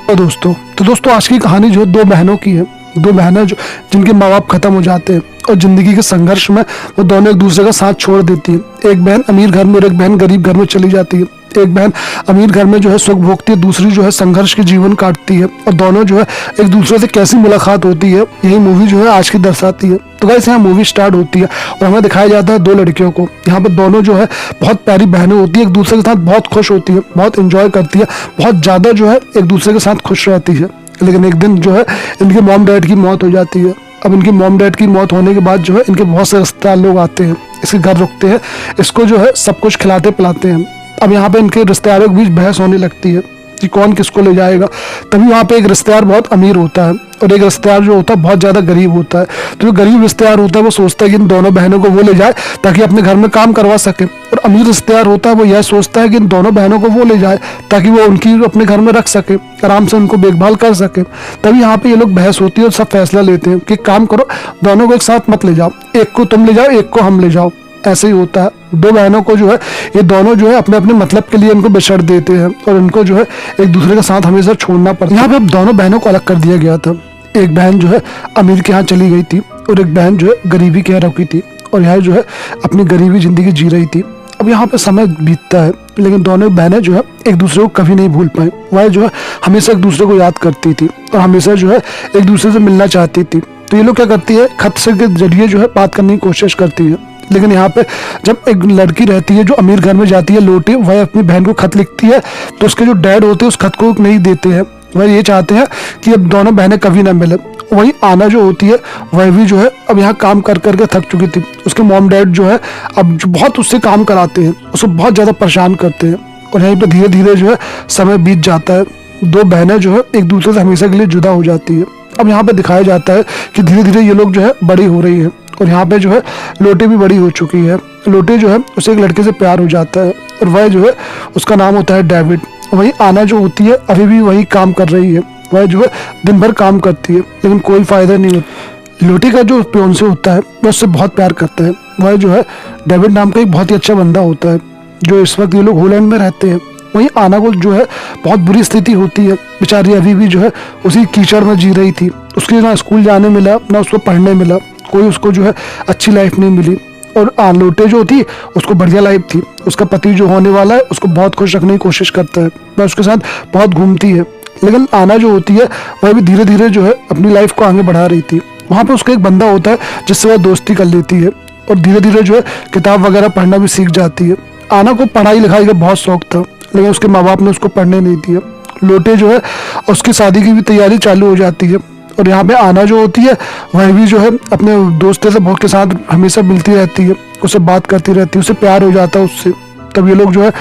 तो दोस्तों आज की कहानी जो दो बहनों की है। दो बहनें जो जिनके माँ बाप खत्म हो जाते हैं और जिंदगी के संघर्ष में वो दोनों एक दूसरे का साथ छोड़ देती है। एक बहन अमीर घर में और एक बहन गरीब घर में चली जाती है। एक बहन अमीर घर में जो है सुख भोगती है, दूसरी जो है संघर्ष के जीवन काटती है। और दोनों जो है एक दूसरे से कैसी मुलाकात होती है, यही मूवी जो है आज की दर्शाती है। तो गाइस यहाँ मूवी स्टार्ट होती है और हमें दिखाया जाता है दो लड़कियों को। यहाँ पर दोनों जो है बहुत प्यारी बहनें होती है, एक दूसरे के साथ बहुत खुश होती है, बहुत इंजॉय करती है, बहुत ज़्यादा जो है एक दूसरे के साथ खुश रहती है। लेकिन एक दिन जो है इनके मॉम डैड की मौत हो जाती है। अब इनकी मॉम डैड की मौत होने के बाद जो है इनके बहुत से रिश्तेदार लोग आते हैं, इसके घर रुकते हैं, इसको जो है सब कुछ खिलाते पिलाते हैं। अब यहाँ पे इनके रिश्तेदारों के बीच बहस होने लगती है कि कौन किसको ले जाएगा। तभी वहाँ पे एक रिश्तेदार बहुत अमीर होता है और एक रिश्तेदार जो होता है बहुत ज़्यादा गरीब होता है। तो जो गरीब रिश्तेदार होता है वो सोचता है कि इन दोनों बहनों को वो ले जाए ताकि अपने घर में काम करवा सके, और अमीर रिश्तेदार होता है वो यह सोचता है कि इन दोनों बहनों को वो ले जाए ताकि वो उनकी अपने घर में रख सके, आराम से उनको देखभाल कर सके। तभी यहाँ पे ये लोग बहस होती है और सब फैसला लेते हैं कि काम करो, दोनों को एक साथ मत ले जाओ, एक को तुम ले जाओ, एक को हम ले जाओ। ऐसे ही होता है। दो बहनों को जो है ये दोनों जो है अपने अपने मतलब के लिए इनको बिछड़ देते हैं और इनको जो है एक दूसरे के साथ हमेशा छोड़ना पड़ता है। यहाँ पे अब दोनों बहनों को अलग कर दिया गया था। एक बहन जो है अमीर के यहाँ चली गई थी और एक बहन जो है गरीबी के यहाँ रुकी थी और यहाँ जो है अपनी गरीबी जिंदगी जी रही थी। अब यहाँ पे समय बीतता है लेकिन दोनों बहनें जो है एक दूसरे को कभी नहीं भूल पाए। वह जो है हमेशा एक दूसरे को याद करती थी और हमेशा जो है एक दूसरे से मिलना चाहती थी। तो ये लोग क्या करती है, खत से के जरिए जो है बात करने की कोशिश करती है। लेकिन यहाँ पे जब एक लड़की रहती है जो अमीर घर में जाती है लौटे, वह अपनी बहन को खत लिखती है तो उसके जो डैड होते हैं उस खत को नहीं देते हैं। वह ये चाहते हैं कि अब दोनों बहनें कभी ना मिले। वहीं आना जो होती है वह भी जो है अब यहाँ काम कर करके थक चुकी थी। उसके मॉम डैड जो है अब जो बहुत उससे काम कराते हैं, उसको बहुत ज़्यादा परेशान करते हैं और यहीं पर धीरे धीरे जो है समय बीत जाता है। दो बहनें जो है एक दूसरे से हमेशा के लिए जुदा हो जाती है। अब यहाँ पे दिखाया जाता है कि धीरे धीरे ये लोग जो है बड़ी हो रही है और यहाँ पे जो है लोटे भी बड़ी हो चुकी है। लोटे जो है उसे एक लड़के से प्यार हो जाता है और वह जो है उसका नाम होता है डेविड। वही आना जो होती है अभी भी वही काम कर रही है। वह जो है दिन भर काम करती है लेकिन कोई फायदा नहीं होता। लोटे का जो पियोन्से होता है वह उससे बहुत प्यार करता है। वह जो है डेविड नाम का एक बहुत ही अच्छा बंदा होता है जो इस वक्त ये लोग होलैंड में रहते हैं। वहीं आना को जो है बहुत बुरी स्थिति होती है, बेचारी अभी भी जो है उसी कीचड़ में जी रही थी। उसके ना स्कूल जाने मिला ना उसको पढ़ने मिला, कोई उसको जो है अच्छी लाइफ नहीं मिली। और लोटे जो थी उसको बढ़िया लाइफ थी। उसका पति जो होने वाला है उसको बहुत खुश रखने की कोशिश करता है, वह उसके साथ बहुत घूमती है। लेकिन आना जो होती है वह भी धीरे धीरे जो है अपनी लाइफ को आगे बढ़ा रही थी। वहाँ पे उसका एक बंदा होता है जिससे वह दोस्ती कर लेती है और धीरे धीरे जो है किताब वगैरह पढ़ना भी सीख जाती है। आना को पढ़ाई लिखाई का बहुत शौक था लेकिन उसके माँ बाप ने उसको पढ़ने नहीं दिया। लोटे जो है उसकी शादी की भी तैयारी चालू हो जाती है और यहाँ पे आना जो होती है वह भी जो है अपने दोस्तों से बहुत के साथ हमेशा मिलती रहती है, उससे बात करती रहती है, उससे प्यार हो जाता है उससे। तब ये लोग जो है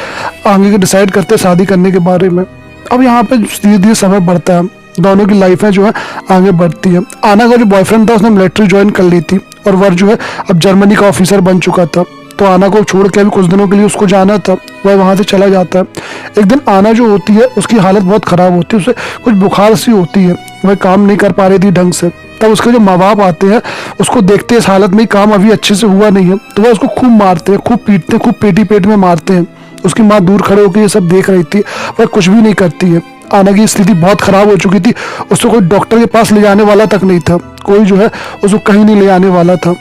आगे के डिसाइड करते हैं शादी करने के बारे में। अब यहाँ पे धीरे धीरे समय बढ़ता है, दोनों की लाइफ है जो है आगे बढ़ती है। आना का जो बॉयफ्रेंड था उसने मिलिट्री ज्वाइन कर ली थी और वह जो है अब जर्मनी का ऑफिसर बन चुका था। तो आना को छोड़ के अभी कुछ दिनों के लिए उसको जाना था, वह वहाँ से चला जाता है। एक दिन आना जो होती है उसकी हालत बहुत ख़राब होती है, उसे कुछ बुखार सी होती है, वह काम नहीं कर पा रही थी ढंग से। तब उसके जो माँ बाप आते हैं उसको देखते हैं इस हालत में काम अभी अच्छे से हुआ नहीं है तो वह उसको खूब मारते हैं, खूब पीटते हैं, खूब पेटी पेट में मारते हैं। उसकी माँ दूर खड़े होकर ये सब देख रही थी, वह कुछ भी नहीं करती है। आना की स्थिति बहुत ख़राब हो चुकी थी, उसको कोई डॉक्टर के पास ले जाने वाला तक नहीं था, कोई जो है उसको कहीं नहीं ले आने वाला था।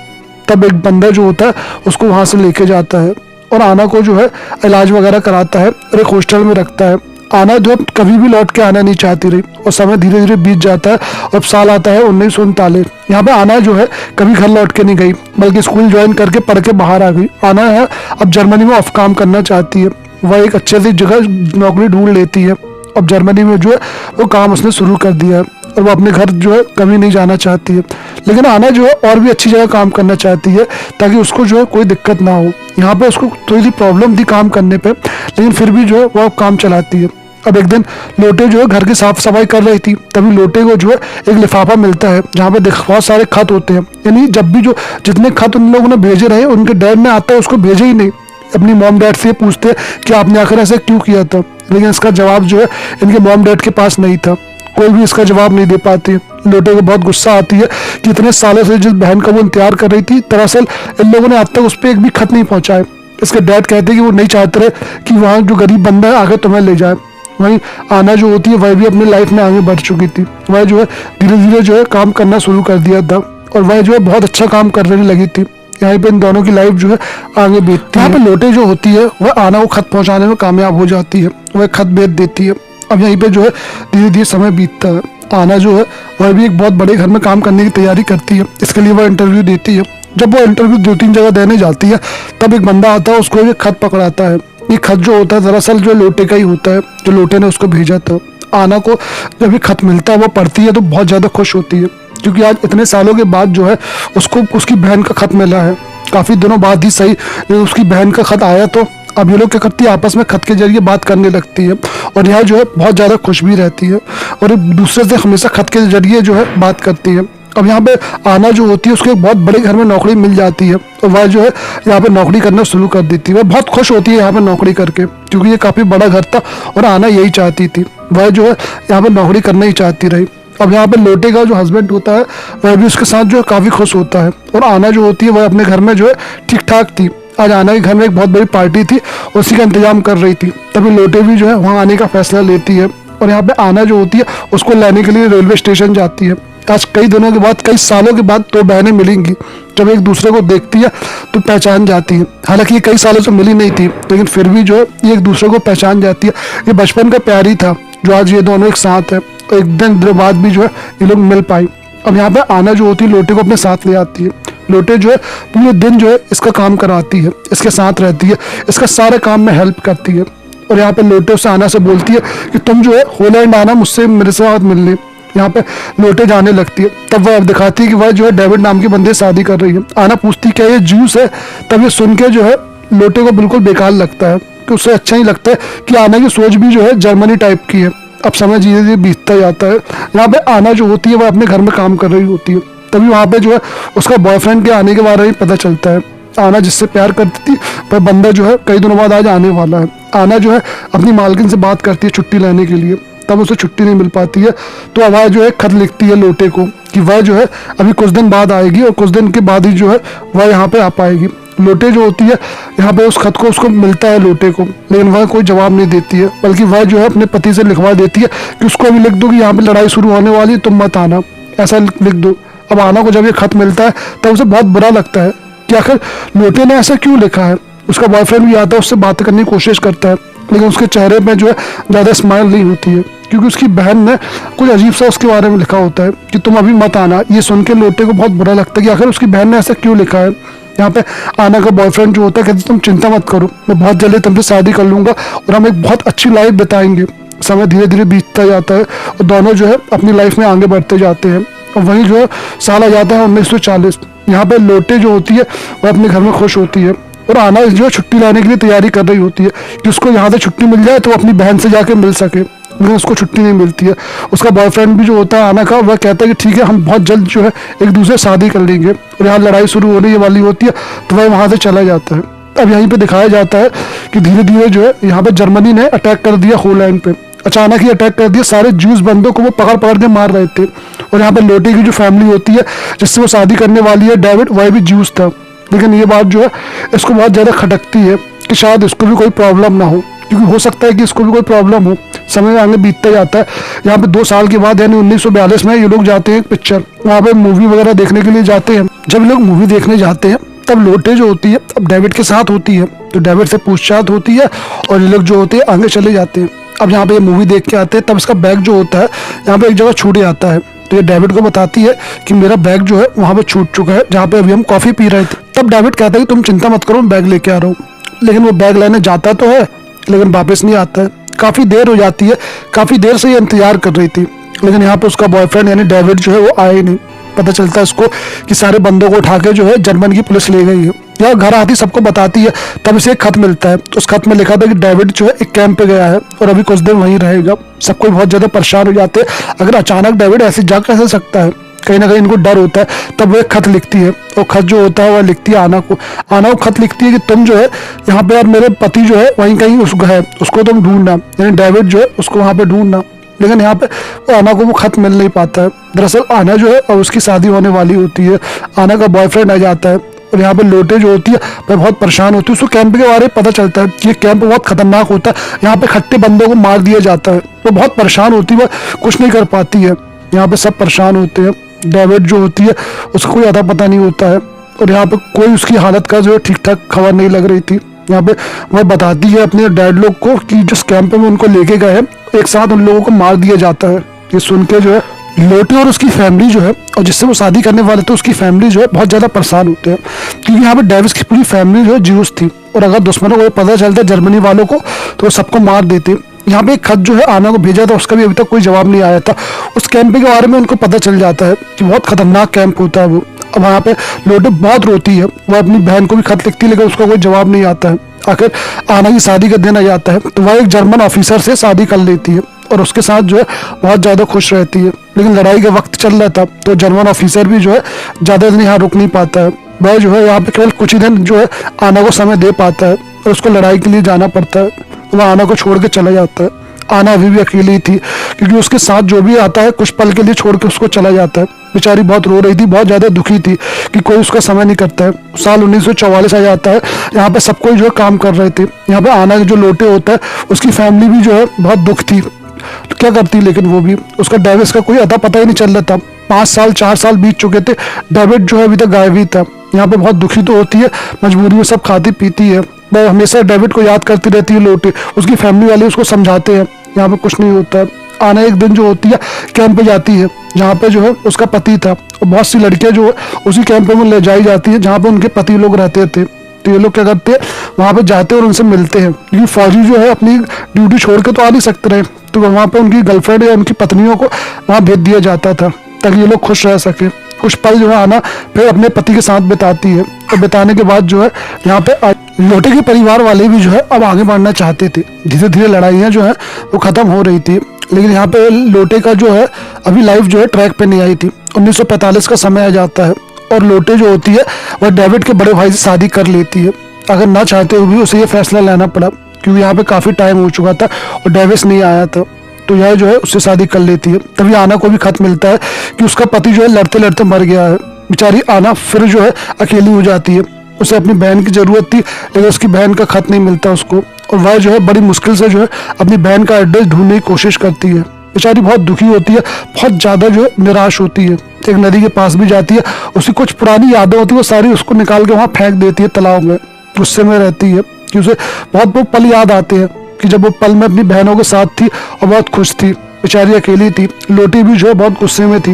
तब एक बंदा जो होता है उसको वहाँ से लेके जाता है और आना को जो है इलाज वगैरह कराता है और एक हॉस्टल में रखता है। आना जो कभी भी लौट के आना नहीं चाहती रही और समय धीरे धीरे बीत जाता है और अब साल आता है 1939। यहाँ पे आना जो है कभी घर लौट के नहीं गई बल्कि स्कूल ज्वाइन करके पढ़ के बाहर आ गई। आना है अब जर्मनी में ऑफ काम करना चाहती है, वह एक अच्छे सी जगह नौकरी ढूंढ लेती है। अब जर्मनी में जो है वो काम उसने शुरू कर दिया है और वो अपने घर जो है कभी नहीं जाना चाहती है। लेकिन आना जो है और भी अच्छी जगह काम करना चाहती है ताकि उसको जो है कोई दिक्कत ना हो। यहाँ पे उसको थोड़ी सी प्रॉब्लम थी काम करने पे, लेकिन फिर भी जो है वो काम चलाती है। अब एक दिन लोटे जो है घर की साफ सफाई कर रही थी, तभी लोटे को जो है एक लिफाफा मिलता है जहाँ पे बहुत सारे खत होते हैं। यानी जब भी जो जितने खत उन लोगों ने भेजे रहे उनके डैड ने आता है उसको भेजे ही नहीं। अपनी मॉम डैड से पूछते कि आपने आखिर ऐसा क्यों किया था, लेकिन इसका जवाब जो है इनके मॉम डैड के पास नहीं था, कोई भी इसका जवाब नहीं दे पाती। लोटे को बहुत गुस्सा आती है कि इतने सालों से जिस बहन का वो इंतजार कर रही थी दरअसल इन लोगों ने अब तक उस पर एक भी खत नहीं पहुंचाए। इसके डैड कहते कि वो नहीं चाहते रहे कि वहाँ जो गरीब बंदा है आगे तुम्हें ले जाए। वहीं आना जो होती है वह भी अपनी लाइफ में आगे बढ़ चुकी थी। वह जो है धीरे धीरे जो है काम करना शुरू कर दिया था और वह जो है बहुत अच्छा काम करने लगी थी। यहाँ पे इन दोनों की लाइफ जो है आगे बीतती है। यहाँ पे लोटे जो होती है वह आना को खत पहुंचाने में कामयाब हो जाती है, वह खत भेज देती है। अब यहीं पे जो है धीरे धीरे समय बीतता है। आना जो है वह भी एक बहुत बड़े घर में काम करने की तैयारी करती है। इसके लिए वह इंटरव्यू देती है। जब वो इंटरव्यू 2-3 जगह देने जाती है तब एक बंदा आता है, उसको एक खत पकड़ाता है। ये खत जो होता है दरअसल जो लोटे का ही होता है, जो लोटे ने उसको भेजा था। आना को जब ये खत मिलता है वो पढ़ती है तो बहुत ज़्यादा खुश होती है, क्योंकि आज इतने सालों के बाद जो है उसको उसकी बहन का खत मिला है। काफ़ी दिनों बाद ही सही उसकी बहन का खत आया, तो अब ये लोग क्या करती है आपस में खत के जरिए बात करने लगती है और यहाँ जो है बहुत ज़्यादा खुश भी रहती है और एक दूसरे से हमेशा खत के जरिए जो है बात करती है। अब यहाँ पे आना जो होती है उसको एक बहुत बड़े घर में नौकरी मिल जाती है और वह जो है यहाँ पे नौकरी करना शुरू कर देती है। वह बहुत खुश होती है यहाँ पे नौकरी करके, क्योंकि ये काफ़ी बड़ा घर था और आना यही चाहती थी। वह जो है यहाँ पे नौकरी करना ही चाहती रही। अब यहाँ पे लोटे का जो हस्बैंड होता है वह भी उसके साथ जो है काफ़ी खुश होता है और आना जो होती है वह अपने घर में जो है ठीक ठाक थी। आज आना के घर में एक बहुत बड़ी पार्टी थी, उसी का इंतजाम कर रही थी। तभी लोटे भी जो है वहाँ आने का फैसला लेती है और यहाँ पे आना जो होती है उसको लेने के लिए रेलवे स्टेशन जाती है। आज कई दिनों के बाद, कई सालों के बाद दो बहनें मिलेंगी। जब एक दूसरे को देखती है तो पहचान जाती है। हालांकि ये कई सालों से मिली नहीं थी, लेकिन फिर भी जो है ये एक दूसरे को पहचान जाती है। ये बचपन का प्यार ही था जो आज ये दोनों एक साथ है। एक दिन बाद भी जो है ये लोग मिल पाई। अब यहाँ पे आना जो होती है लोटे को अपने साथ ले आती है। लोटे जो है पूरे दिन जो है इसका काम कराती है, इसके साथ रहती है, इसका सारे काम में हेल्प करती है। और यहाँ पे लोटे उससे आना से बोलती है कि तुम जो है होलैंड आना मुझसे मेरे साथ मिलने। यहाँ पे लोटे जाने लगती है। तब वह दिखाती है कि वह जो है डेविड नाम के बंदे से शादी कर रही है। आना पूछती क्या ये ज्यूस है? तब ये सुन के जो है लोटे को बिल्कुल बेकार लगता है, कि उससे अच्छा ही लगता है कि आना की सोच भी जो है जर्मनी टाइप की है। अब समय धीरे धीरे बीतता जाता है। यहाँ पे आना जो होती है वह अपने घर में काम कर रही होती है। तभी वहाँ पे जो है उसका बॉयफ्रेंड के आने के बारे में पता चलता है। आना जिससे प्यार करती थी वह बंदा जो है कई दिनों बाद आज आने वाला है। आना जो है अपनी मालकिन से बात करती है छुट्टी लेने के लिए, तब उसे छुट्टी नहीं मिल पाती है। तो अब वह जो है खत लिखती है लोटे को कि वह जो है अभी कुछ दिन बाद आएगी और कुछ दिन के बाद ही जो है वह यहाँ पे आ पाएगी। लोटे जो होती है यहाँ पे उस खत को उसको मिलता है लोटे को, लेकिन वह कोई जवाब नहीं देती है, बल्कि वह जो है अपने पति से लिखवा देती है कि उसको अभी लिख दो कि यहाँ पे लड़ाई शुरू होने वाली है, तुम मत आना, ऐसा लिख दो। अब आना को जब ये खत मिलता है तब उसे बहुत बुरा लगता है कि आखिर लोटे ने ऐसा क्यों लिखा है। उसका बॉयफ्रेंड भी आता है, उससे बात करने की कोशिश करता है, लेकिन उसके चेहरे में जो है ज़्यादा स्माइल नहीं होती है, क्योंकि उसकी बहन ने कुछ अजीब सा उसके बारे में लिखा होता है कि तुम अभी मत आना। ये सुन के लोटे को बहुत बुरा लगता है कि आखिर उसकी बहन ने ऐसा क्यों लिखा है। यहाँ पे आना का बॉयफ्रेंड जो होता है कहते तुम चिंता मत करो, मैं बहुत जल्दी तुमसे शादी कर लूँगा और हम एक बहुत अच्छी लाइफ बिताएंगे। समय धीरे धीरे बीतता जाता है और दोनों जो है अपनी लाइफ में आगे बढ़ते जाते हैं। और वहीं जो है साल आ जाता है 1940। यहाँ पे लोटे जो होती है वह अपने घर में खुश होती है और आना जो है छुट्टी लाने के लिए तैयारी कर रही होती है कि उसको यहाँ से छुट्टी मिल जाए तो अपनी बहन से जाके मिल सके, लेकिन उसको छुट्टी नहीं मिलती है। उसका बॉयफ्रेंड भी जो होता है आना का, वह कहता है कि ठीक है हम बहुत जल्द जो है एक दूसरे से शादी कर लेंगे। और यहाँ लड़ाई शुरू होने वाली होती है तो वह वहाँ से चला जाता है। अब यहीं पे दिखाया जाता है कि धीरे धीरे जो है यहाँ पे जर्मनी ने अटैक कर दिया होलैंड पे। अचानक ही अटैक कर दिया, सारे ज्यूस बंदों को वो पकड़ पकड़ के मार रहे थे। और यहाँ पे लोटे की जो फैमिली होती है जिससे वो शादी करने वाली है डेविड, वह भी ज्यूस था। लेकिन ये बात जो है इसको बहुत ज़्यादा खटकती है कि शायद इसको भी कोई प्रॉब्लम ना हो, क्योंकि हो सकता है कि इसको भी कोई प्रॉब्लम हो। समय आगे बीतता जाता है। यहाँ पे 2 साल के बाद यानी 1942 में ये लोग जाते हैं पिक्चर, वहाँ पे मूवी वगैरह देखने के लिए जाते हैं। जब लोग मूवी देखने जाते हैं तब लोटे जो होती है अब डेविड के साथ होती है, तो डेविड से पूछताछ होती है और ये लोग जो होते हैं आगे चले जाते हैं। अब यहाँ पे ये मूवी देख के आते हैं तब इसका बैग जो होता है यहाँ पे एक जगह छूट जाता है। तो ये डेविड को बताती है कि मेरा बैग जो है वहाँ पे छूट चुका है जहाँ पे अभी हम कॉफ़ी पी रहे थे। तब डेविड कहता है कि तुम चिंता मत करो, मैं बैग लेके आ रहा हूँ। लेकिन वो बैग लेने जाता तो है लेकिन वापस नहीं आता है। काफ़ी देर हो जाती है, काफ़ी देर से ये इंतजार कर रही थी, लेकिन यहाँ पे उसका बॉयफ्रेंड यानी डेविड जो है वो आया ही नहीं। पता चलता है उसको कि सारे बंदों को उठा के जो है जर्मन की पुलिस ले गई है। यह घर आती सबको बताती है, तब इसे एक खत मिलता है। तो उस खत में लिखा था कि डेविड जो है एक कैंप पे गया है और अभी कुछ दिन वहीं रहेगा। सब कोई बहुत ज़्यादा परेशान हो जाते हैं, अगर अचानक डेविड ऐसे जा कैसे सकता है, कहीं ना कहीं इनको डर होता है। तब वो एक खत लिखती है और खत जो होता है वह लिखती है आना को। आना को खत लिखती है कि तुम जो है यहाँ पे, अब मेरे पति जो है वहीं कहीं उसको है, उसको तुम ढूंढना, यानी डेविड जो है उसको वहाँ पे ढूंढना। लेकिन यहाँ पे आना को वो खत मिल नहीं पाता है। दरअसल आना जो है और उसकी शादी होने वाली होती है। आना का बॉयफ्रेंड आ जाता है और यहाँ पे लोटे जो होती है वह बहुत परेशान होती है। उसको कैंप के बारे में पता चलता है कि ये कैंप बहुत खतरनाक होता है, यहाँ पे खट्टे बंदों को मार दिया जाता है। वो बहुत परेशान होती है, वह कुछ नहीं कर पाती है। यहाँ पे सब परेशान होते हैं। डेविड जो होती है उसको कोई अता पता नहीं होता है, और यहाँ पे कोई उसकी हालत का जो है ठीक ठाक खबर नहीं लग रही थी। यहाँ पे वह बताती है अपने डैड लोग को कि जिस कैंप में उनको लेके गए हैं एक साथ उन लोगों को मार दिया जाता है। ये सुन के जो है लोटे और उसकी फैमिली जो है, और जिससे वो शादी करने वाले थे उसकी फैमिली जो है बहुत ज्यादा परेशान होते हैं, क्योंकि यहाँ पे डेविस की पूरी फैमिली जो है ज्यूस थी, और अगर दुश्मनों को पता चलता जर्मनी वालों को तो वो सबको मार देते। यहाँ पे एक खत जो है आना को भेजा था, उसका भी अभी तक कोई जवाब नहीं आया था। उस कैंप के बारे में उनको पता चल जाता है कि बहुत खतरनाक कैंप होता है वो। अब वहाँ पे लोटे बहुत रोती है, वो अपनी बहन को भी खत लिखती है लेकिन उसका कोई जवाब नहीं आता है। आखिर आना की शादी का दिन आ जाता है तो वह एक जर्मन ऑफिसर से शादी कर लेती है और उसके साथ जो है बहुत ज्यादा खुश रहती है। लेकिन लड़ाई का वक्त चल रहा था तो जर्मन ऑफिसर भी जो है ज्यादा दिन यहाँ रुक नहीं पाता है। वह जो है यहाँ पे केवल कुछ ही दिन जो है आना को समय दे पाता है और उसको लड़ाई के लिए जाना पड़ता है। वह आना को छोड़ के चला जाता है। आना अभी भी अकेली थी क्योंकि उसके साथ जो भी आता है कुछ पल के लिए छोड़ के उसको चला जाता है। बेचारी बहुत रो रही थी, बहुत ज्यादा दुखी थी कि कोई उसका समय नहीं करता है। साल 1944 आ जाता है। यहाँ पे सब कोई जो है काम कर रहे थे। यहाँ पे आना जो लोटे होता है उसकी फैमिली भी जो है बहुत दुख थी, तो क्या करती, लेकिन वो भी उसका डेविस का कोई अता पता ही नहीं चल रहा था। 5 साल 4 साल बीत चुके थे, डेविड जो है अभी तक गायब ही था। यहाँ पे बहुत दुखी तो होती है, मजबूरी में सब खाती पीती है। वह हमेशा डेविड को याद करती रहती है लोटे। उसकी फैमिली वाले उसको समझाते हैं यहाँ पे कुछ नहीं होता। आना एक दिन जो होती है कैंप पे जाती है जहाँ पे जो है उसका पति था, और बहुत सी लड़कियां जो है उसी कैंप में ले जाई जाती है जहाँ पे उनके पति लोग रहते थे। तो ये लोग क्या करते हैं वहाँ पे जाते हैं और उनसे मिलते हैं, क्योंकि फौजी जो है अपनी ड्यूटी छोड़ के तो आ नहीं सकते रहे, तो वहाँ पे उनकी गर्लफ्रेंड या उनकी पत्नियों को वहाँ भेज दिया जाता था ताकि ये लोग खुश रह सके। कुछ पल जो है आना फिर अपने पति के साथ बिताती है, और बिताने के बाद जो है यहाँ पे लोटे के परिवार वाले भी जो है अब आगे बढ़ना चाहते थे। धीरे धीरे लड़ाइयाँ जो है वो खत्म हो रही थी, लेकिन यहाँ पे लोटे का जो है अभी लाइफ जो है ट्रैक पे नहीं आई थी। 1945 का समय आ जाता है और लोटे जो होती है वह डेविड के बड़े भाई से शादी कर लेती है। अगर ना चाहते हुए भी उसे ये फैसला लेना पड़ा क्योंकि यहाँ पे काफी टाइम हो चुका था और डेविस नहीं आया था, तो यह जो है उससे शादी कर लेती है। तभी आना को भी खत मिलता है कि उसका पति जो है लड़ते लड़ते मर गया है। बेचारी आना फिर जो है अकेली हो जाती है। उसे अपनी बहन की जरूरत थी लेकिन उसकी बहन का खत नहीं मिलता उसको, और वह जो है बड़ी मुश्किल से जो है अपनी बहन का एड्रेस ढूंढने की कोशिश करती है। बेचारी बहुत दुखी होती है, बहुत ज्यादा जो है निराश होती है। एक नदी के पास भी जाती है, उसकी कुछ पुरानी यादें होती है वो सारी उसको निकाल के वहां फेंक देती है तालाब में। गुस्से में रहती है कि उसे बहुत वो पल याद आते हैं कि जब वो पल में अपनी बहनों के साथ थी और बहुत खुश थी। बेचारी अकेली थी। लोटी भी जो है बहुत गुस्से में थी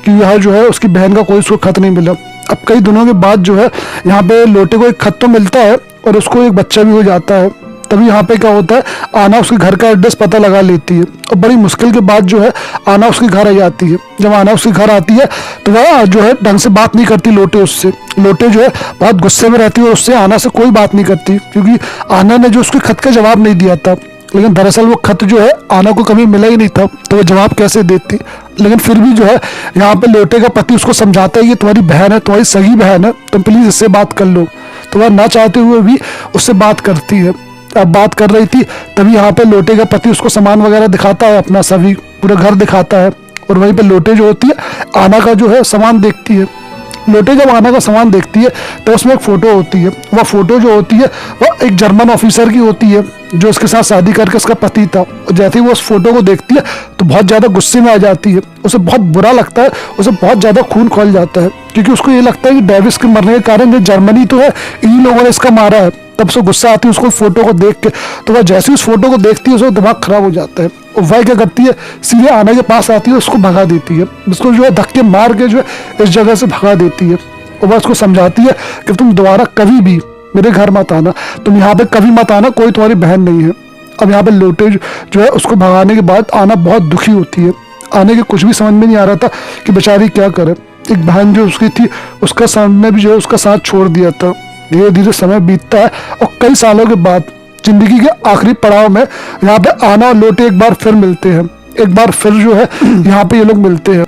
कि यहाँ जो है उसकी बहन का कोई उसको खत नहीं मिला। अब कई दिनों के बाद जो है यहाँ पे लोटे को एक खत तो मिलता है और उसको एक बच्चा भी हो जाता है। तभी यहाँ पे क्या होता है आना उसके घर का एड्रेस पता लगा लेती है और बड़ी मुश्किल के बाद जो है आना उसके घर आ जाती है। जब आना उसके घर आती है तो वह जो है ढंग से बात नहीं करती लोटे उससे। लोटे जो है बहुत गुस्से में रहती है और उससे आना से कोई बात नहीं करती क्योंकि आना ने जो उसके खत का जवाब नहीं दिया था। लेकिन दरअसल वो खत जो है आना को कभी मिला ही नहीं था, तो वो जवाब कैसे देती। लेकिन फिर भी जो है यहाँ पे लोटे का पति उसको समझाता है कि तुम्हारी बहन है, तुम्हारी सगी बहन है, तुम प्लीज इससे बात कर लो। तो वह ना चाहते हुए भी उससे बात करती है। अब बात कर रही थी तभी यहाँ पे लोटे का पति उसको सामान वगैरह दिखाता है, अपना सभी पूरा घर दिखाता है, और वहीं पे लोटे जो होती है आना का जो है सामान देखती है। लोटे जब आना का सामान देखती है तो उसमें एक फोटो होती है। वह फोटो जो होती है वह एक जर्मन ऑफिसर की होती है जो उसके साथ शादी करके उसका पति था। और जैसे ही वो उस फोटो को देखती है तो बहुत ज्यादा गुस्से में आ जाती है। उसे बहुत बुरा लगता है, उसे बहुत ज्यादा खून खौल जाता है क्योंकि उसको ये लगता है कि डेविस के मरने के कारण जो जर्मनी तो है इन्हीं लोगों ने इसका मारा है। तब से गुस्सा आती है उसको फोटो को देख के। तो वह जैसे ही उस फोटो को देखती है उसका दिमाग खराब हो जाता है और वह क्या करती है सीधे आना के पास आती है, उसको भगा देती है। उसको जो है धक्के मार के जो है इस जगह से भगा देती है और वह उसको समझाती है कि तुम दोबारा कभी भी मेरे घर मत आना, तुम यहाँ पे कभी मत आना, कोई तुम्हारी बहन नहीं है। अब यहाँ पे लोटे जो है उसको भगाने के बाद आना बहुत दुखी होती है। आने के कुछ भी समझ में नहीं आ रहा था कि बेचारी क्या करे। एक बहन जो उसकी थी उसका सामने भी जो है उसका साथ छोड़ दिया था। धीरे धीरे समय बीतता है और कई सालों के बाद जिंदगी के आखिरी पड़ाव में यहाँ पे आना और लोटे एक बार फिर मिलते हैं। एक बार फिर जो है यहाँ पे ये लोग मिलते हैं।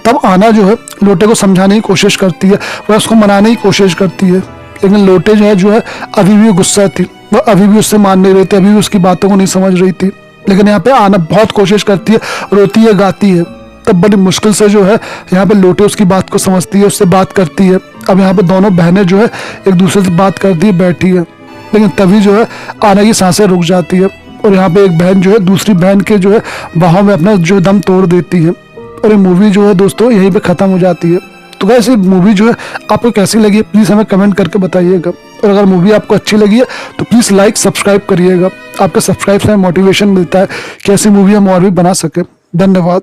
तब आना जो है लोटे को समझाने की कोशिश करती है, वह उसको मनाने की कोशिश करती है, लेकिन लोटे जो है अभी भी गुस्सा थी। वह अभी भी उससे मान नहीं रही थी, अभी भी उसकी बातों को नहीं समझ रही थी। लेकिन यहाँ पे आना बहुत कोशिश करती है, रोती है, गाती है। तब बड़ी मुश्किल से जो है यहाँ पे लोटे उसकी बात को समझती है, उससे बात करती है। अब यहाँ पे दोनों बहनें जो है एक दूसरे से बात करती है बैठी है, लेकिन तभी जो है आना की सांसें रुक जाती है और यहाँ पे एक बहन जो है दूसरी बहन के जो है बाहों में अपना जो दम तोड़ देती है और ये मूवी जो है दोस्तों यहीं पे ख़त्म हो जाती है। तो गाइस ये मूवी जो है आपको कैसी लगी प्लीज़ हमें कमेंट करके बताइएगा, और अगर मूवी आपको अच्छी लगी है तो प्लीज़ लाइक सब्सक्राइब करिएगा। आपका सब्सक्राइब से मोटिवेशन मिलता है कि ऐसी मूवी हम और भी बना सकें। धन्यवाद।